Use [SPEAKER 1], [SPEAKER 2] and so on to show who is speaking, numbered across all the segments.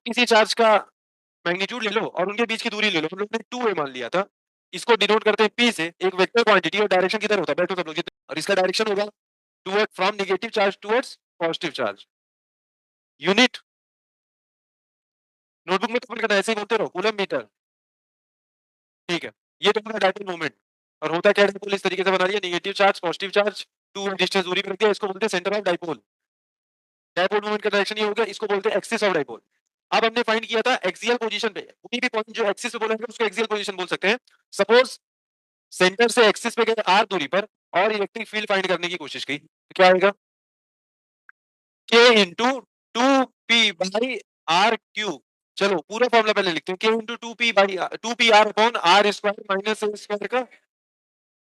[SPEAKER 1] किसी चार्ज का मैग्नीट्यूड ले लो और उनके बीच की दूरी ले लो। हम लोग ने 2a मान लिया था। इसको डिनोट करते हैं p से, एक वेक्टर क्वांटिटी और डायरेक्शन किधर होता है? बैठो सब लोग और इसका डायरेक्शन होगा toward from negative charge towards positive charge. Unit notebook में तो करना ऐसे ही बोलते रहो, कूलम मीटर। ठीक है, ये तो हमारा डायपोल मोमेंट। और होता क्या डायपोल इस तरीके से बना लिया, negative charge positive charge 2 distance दूरी पर रख दिया, इसको बोलते हैं centre of dipole. Dipole moment का डायरेक्शन ये हो गया, इसको बोलते हैं एक्सिस ऑफ डायपोल। अब हमने फाइंड किया था एक्सियल पोजीशन पे, कोई भी पॉइंट जो एक्सिस पे बोला है उसको एक्सियल पोजीशन बोल सकते हैं। सपोज सेंटर से एक्सिस पे गए r दूरी पर और इलेक्ट्रिक फील्ड फाइंड करने की कोशिश की, तो क्या आएगा? k into two P by are cube. चलो पूरा फॉर्मूला पहले लिखते हैं, k into two P by two P R upon R square minus A square का।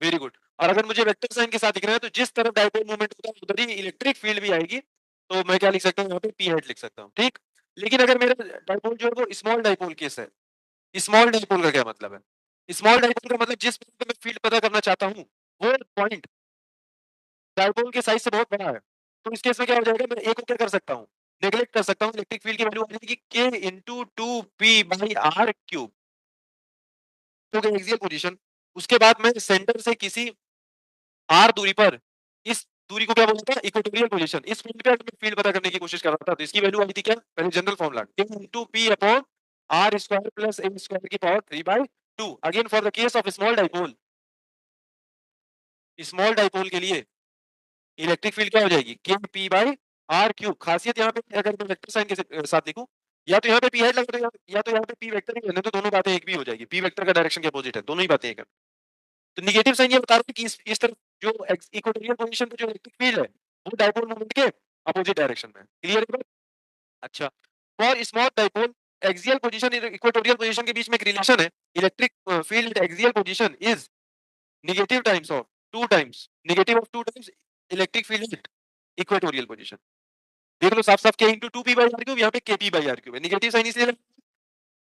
[SPEAKER 1] Very good. और अगर मुझे वेक्टर साइन के साथ दिख रहा है तो जिस तरफ डायपोल मोमेंट होता है उधर ही इलेक्ट्रिक फील्ड भी आएगी, तो मैं क्या लिख सकता हूँ यहाँ पे पी हेड लिख सकता हूँ। ठीक, लेकिन अगर मेरा डायपोल जो है वो स्मॉल डायपोल केस है। स्मॉल डायपोल का क्या मतलब है? स्मॉल डायपोल का मतलब जिस पॉइंट पे मैं फील्ड पता करना चाहता हूँ वो पॉइंट डायपोल के साइज से बहुत बड़ा है। तो इस केस में क्या हो जाएगा, मैं एक को क्या कर सकता हूँ, नेग्लेक्ट कर सकता हूँ। इलेक्ट्रिक फील्ड की वैल्यू आ जाएगी K into two P by are cube. तो एक्सियल पोजीशन। उसके बाद मैं सेंटर से किसी आर दूरी पर इस दूरी को क्या बोलता है, इक्वेटोरियल पोजीशन। इस पॉइंट पे मैं फील्ड पता करने की कोशिश कर रहा था, तो इसकी वैल्यू आई थी क्या, पहले general formula K into P upon R square plus A square की power 3/2। Again for the case of small dipole, small dipole के लिए इलेक्ट्रिक फील्ड क्या हो जाएगी, के पी बाई आर क्यूब। खासियत यहाँ पे अगर मैं वेक्टर साइन के साथ लिखूं, या तो यहाँ पे पी हेड लगा दो या तो यहाँ पे पी वेक्टर ही रहने दो, दोनों बातें एक भी हो जाएगी। पी वेक्टर का डायरेक्शन के अपोजिट है, दोनों ही बातें एक है। तो नेगेटिव साइन ये बता रहा है कि इस तरफ जो इक्वेटोरियल पोजीशन पे जो इलेक्ट्रिक फील्ड है वो डायपोल मोमेंट के अपोजिट डायरेक्शन में है। क्लियर है बात? अच्छा, for small dipole axial position equatorial position के बीच में एक रिलेशन है। Electric field axial position is negative times of two times negative of two times electric field at equatorial position. देख लो साफ साफ, K into two P by are cube, यहाँ पे K p by are cube है। Negative sign इसलिए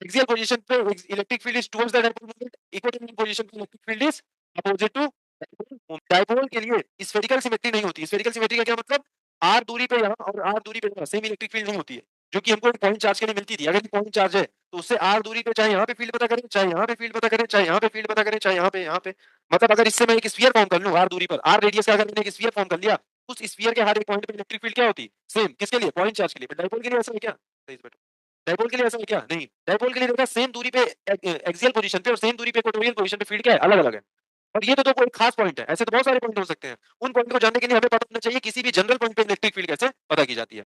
[SPEAKER 1] axial position पे electric field is towards the dipole moment, equatorial position पे electric field is opposite to dipole. Dipole के लिए spherical symmetry नहीं होती। स्फेरिकल सिमेट्री का क्या मतलब, आर दूरी पे यहाँ और आर दूरी पे यहाँ सेम इलेक्ट्रिक फील्ड नहीं होती है, जो कि हमको एक पॉइंट चार्ज के लिए मिलती थी। अगर पॉइंट चार्ज है तो उससे आर दूरी पे चाहे यहाँ पे फील्ड पता करें, चाहे यहाँ पे फील्ड पता करें, चाहे यहाँ पे फील्ड पता करें, चाहे यहाँ पे मतलब अगर इससे मैं एक स्फीयर फॉर्म कर लूं आर दूरी पर, आर रेडियस का अगर मैंने एक स्फीयर फॉर्म कर लिया, उस स्फीयर के हर एक पॉइंट पे इलेक्ट्रिक फील्ड क्या होती, सेम। किसके लिए, पॉइंट चार्ज के लिए। डायपोल के लिए ऐसा है क्या? सही से बैठो। डायपोल के लिए ऐसा है क्या? नहीं। डायपोल के लिए देखा सेम दूरी पे एक्सियल पोजीशन पे और सेम दूरी पे इक्वेटोरियल पोजीशन पे फील्ड क्या है, अलग अलग है। और ये तो कोई खास पॉइंट है, ऐसे तो बहुत सारे पॉइंट हो सकते हैं। उन पॉइंट को जानने के लिए हमें पता होना चाहिए किसी भी जनरल पॉइंट पे इलेक्ट्रिक फील्ड कैसे पता की जाती है।